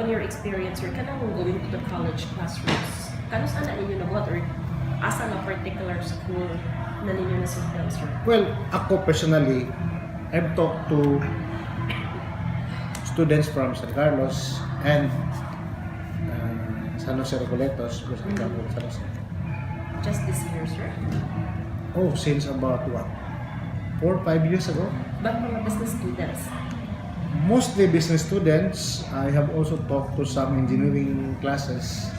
on your experience, or kanang going to the college classrooms, kano sana ninyo nabuhat or asa na particular school na ninyo nasundan, sir? Well, ako personally, I've talked to students from San Carlos and San Jose Recoletos, because I come from San Jose. Just this year, sir? Oh, since about what? 4 or 5 years ago? But mga business students? Mostly business students. I have also talked to some engineering classes,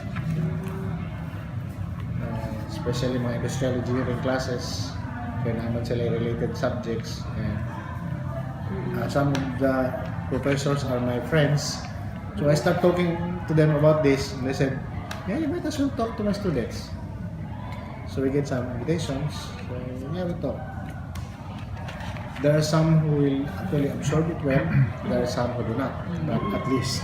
especially mga industrial engineering classes, kaya naman sila related subjects. And some of the professors are my friends. So I start talking to them about this, and they said, yeah, you might as well talk to my students. So we get some invitations, so yeah, we talk. There are some who will actually absorb it well, there are some who do not, but at least.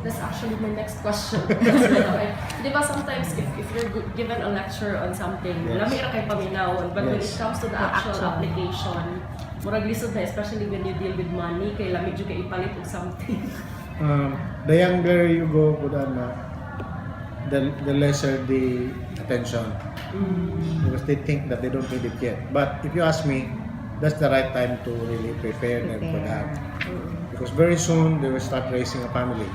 That's actually my next question. Di ba sometimes if you're given a lecture on something, lami ra kay paminawon, but when it comes to the actual application, murag lisod na, especially when you deal with money, kay lami jud kay ipalit og something. The younger you go, the lesser the attention, because they think that they don't need it yet. But if you ask me, that's the right time to really prepare them for that, because very soon they will start raising a family.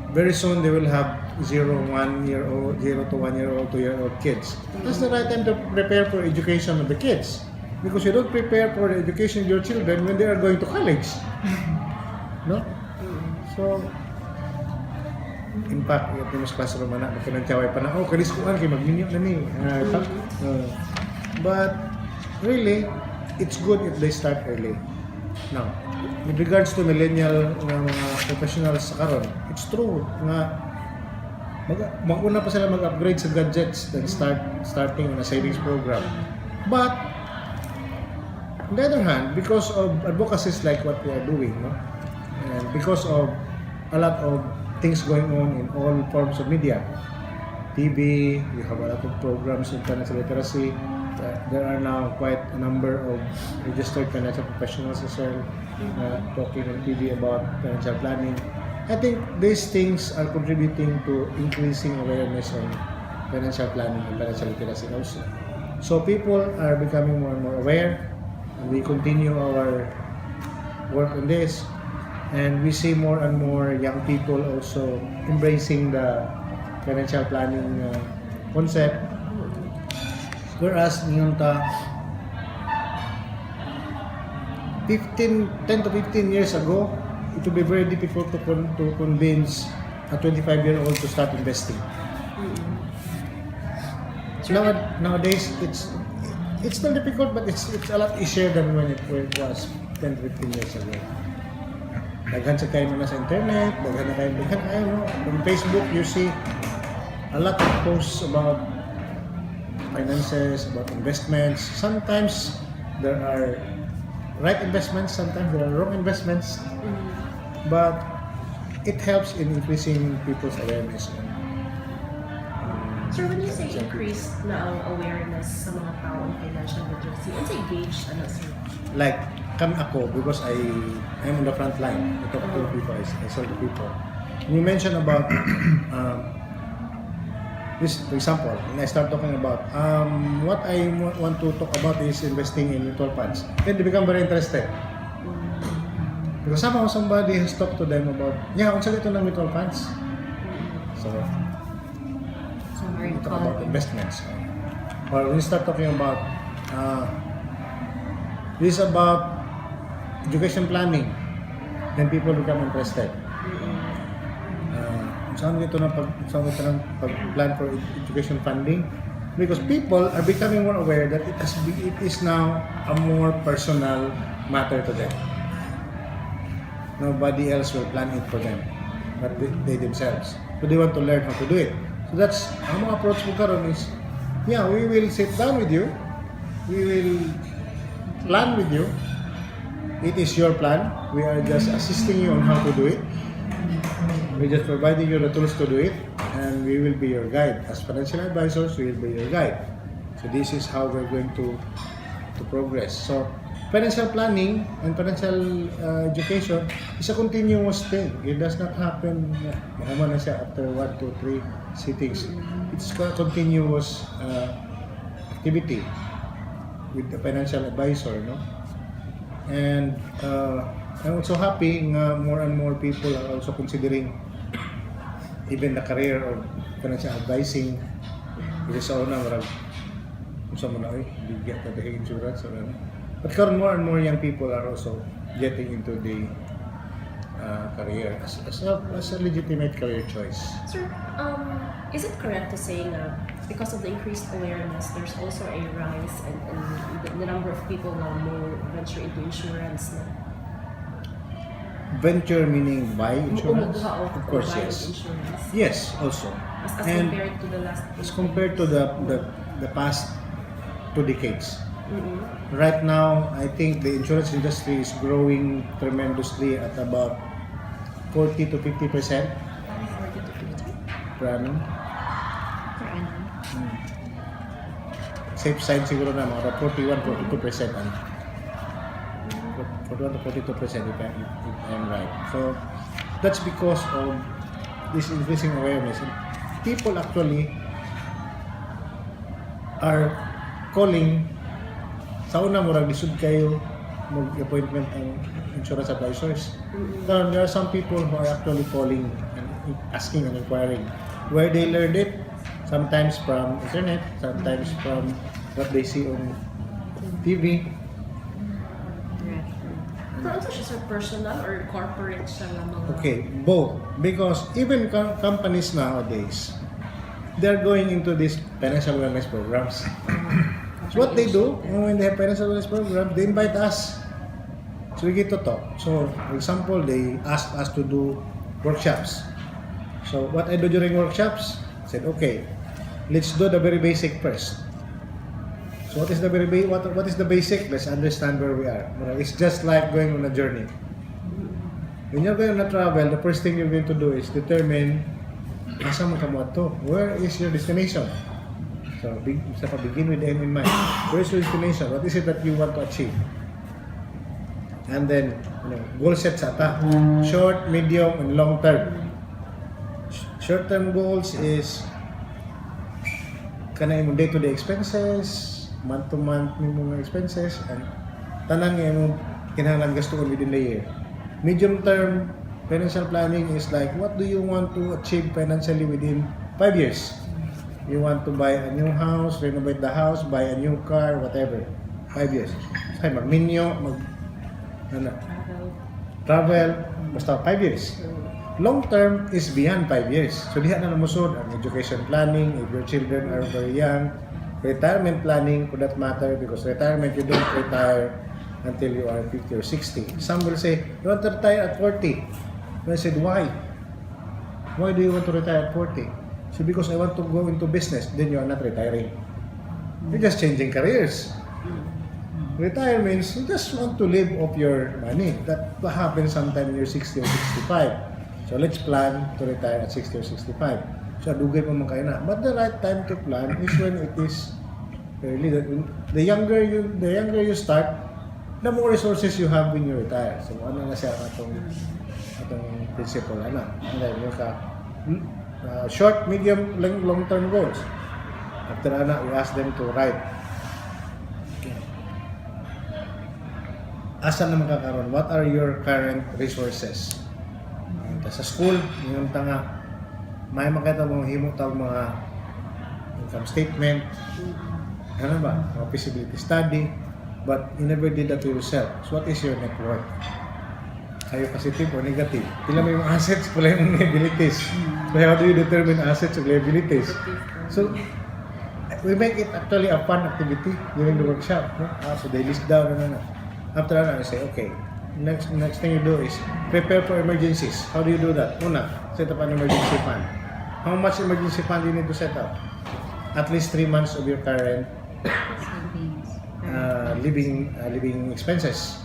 Very soon they will have 0 to 1 year old, 2-year-old kids. That's the right time to prepare for education of the kids, because you don't prepare for the education of your children when they are going to college. No? So, in fact, yung mas classroom na, magkanagkaway pa na, oh, kaniskuhan kayo, mag-minute na ni. But, really, it's good if they start early. Now, with regards to millennial mga professionals sa karon, it's true nga mag-una pa sila mag-upgrade sa gadgets than starting on a savings program. But, on the other hand, because of advocacies like what we are doing, no? And because of a lot of things going on in all forms of media, TV, you have a lot of programs in financial literacy. There are now quite a number of registered financial professionals as well talking on TV about financial planning. I think these things are contributing to increasing awareness on financial planning and financial literacy also. So people are becoming more and more aware, and we continue our work on this. And we see more and more young people also embracing the financial planning concept. Whereas ngayon 10 to 15 years ago, it would be very difficult to convince a 25-year-old to start investing. So nowadays, it's still difficult, but it's a lot easier than when it was 10 to 15 years ago. Daghan sa kayo na sa internet, daghan na kayo, on Facebook, you see a lot of posts about finances, about investments. Sometimes there are right investments, sometimes there are wrong investments, but it helps in increasing people's awareness. Sir, when you say increased na ang awareness sa mga tao ng financial literacy, what's engaged, sir? Like, ako, because I'm on the front line. I talk to people, I sell to people. You mentioned about this, for example, when I start talking about what I want to talk about is investing in mutual funds, then they become very interested. Because somehow somebody has talked to them about, yeah, unsa dito ng mutual funds. So we talk about investments. Or when you start talking about this is about education planning, then people become interested. Saan dito ng pag-plan for education funding? Because people are becoming more aware that it is now a more personal matter to them. Nobody else will plan it for them, but they themselves. So they want to learn how to do it. So that's ang mga approach mo karon is, yeah, we will sit down with you, we will plan with you. It is your plan. We are just assisting you on how to do it. We're just providing you the tools to do it, and we will be your guide. As financial advisors, we will be your guide. So this is how we're going to progress. So financial planning and financial education is a continuous thing. It does not happen na siya after 1, 2, 3 sittings. It's a continuous activity with the financial advisor, no? And I'm also happy nga more and more people are also considering even the career of financial advising. Kasi sa una, marag kung sa muna, bigyan ka the insurance or ano. But karon more and more young people are also getting into the career as a legitimate career choice. Sir, is it correct to say na because of the increased awareness, there's also a rise in the number of people now more venture into insurance na? Venture meaning buy insurance? Of course, yes. Yes, also. As And compared to the last... as compared to the past 2 decades. Mm-hmm. Right now, I think the insurance industry is growing tremendously at about 40 to 50% 40 to 50? per annum. Per annum. Safe side siguro na mga 41-42%. 41 to 42% if I'm right. So that's because of this increasing awareness. And people actually are calling sa una murag lisod kayo mag-appointment ang insurance advisors. There are some people who are actually calling and asking and inquiring where they learned it. Sometimes from internet, sometimes from what they see on TV. Pero ano siya, sir, personal or corporate siya na mga... Okay, both. Because even companies nowadays, they're going into these financial wellness programs. So what they do, when they have financial wellness programs, they invite us. So we get to talk. So, for example, they ask us to do workshops. So what I do during workshops, I said, okay, let's do the very basic first. So what is the what is the basic? Let's understand where we are. It's just like going on a journey. When you're going on a travel, the first thing you're going to do is determine asa man ka mo ato. Where is your destination? So begin with the end in mind. Where is your destination? What is it that you want to achieve? And then goal set sa ta. Short, medium, and long term. Short-term goals is kanang imong day-to-day expenses, month-to-month mga expenses, and tanan nga imong kinahanglan gastuon within the year. Medium-term financial planning is like, what do you want to achieve financially within 5 years? You want to buy a new house, renovate the house, buy a new car, whatever. 5 years. Say, mag-minyo, travel, basta 5 years. Long term is beyond 5 years. So diha na namusod ang education planning if your children are very young, retirement planning for that matter, because retirement, you don't retire until you are 50 or 60. Some will say, you want to retire at 40. And I said, why? Why do you want to retire at 40? So because I want to go into business. Then you are not retiring. You're just changing careers. Retire means you just want to live off your money. That will happen sometime when you're 60 or 65. So let's plan to retire at 60 or 65. So dugay pa man kayo na. But the right time to plan is when it is early. The younger you start, the more resources you have when you retire. So ano na siya atong principle ana. And then yung short, medium, long-term goals. After ana, we ask them to write. Asa na makakaroon? What are your current resources? Sa school, yung tanga, may makita mong himo tawag mga income statement, ano ba, mga feasibility study, but you never did that to yourself. So what is your net worth? Are you positive or negative? Pila mo yung assets, pila yung liabilities. So how do you determine assets and liabilities? So we make it actually a fun activity during the workshop. No? So they list down and after that, I say, okay, next thing you do is prepare for emergencies. How do you do that? Una, set up an emergency fund. How much emergency fund do you need to set up? At least 3 months of your current living expenses.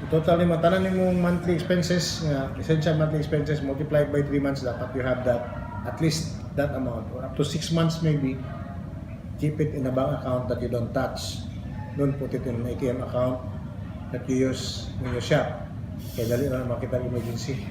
So totally, matanan mo monthly expenses, essential monthly expenses multiplied by 3 months, dapat you have that, at least that amount, or up to 6 months maybe. Keep it in a bank account that you don't touch. Don't put it in an ATM account. that you use in your shop. Kaya dali na makita ang emergency.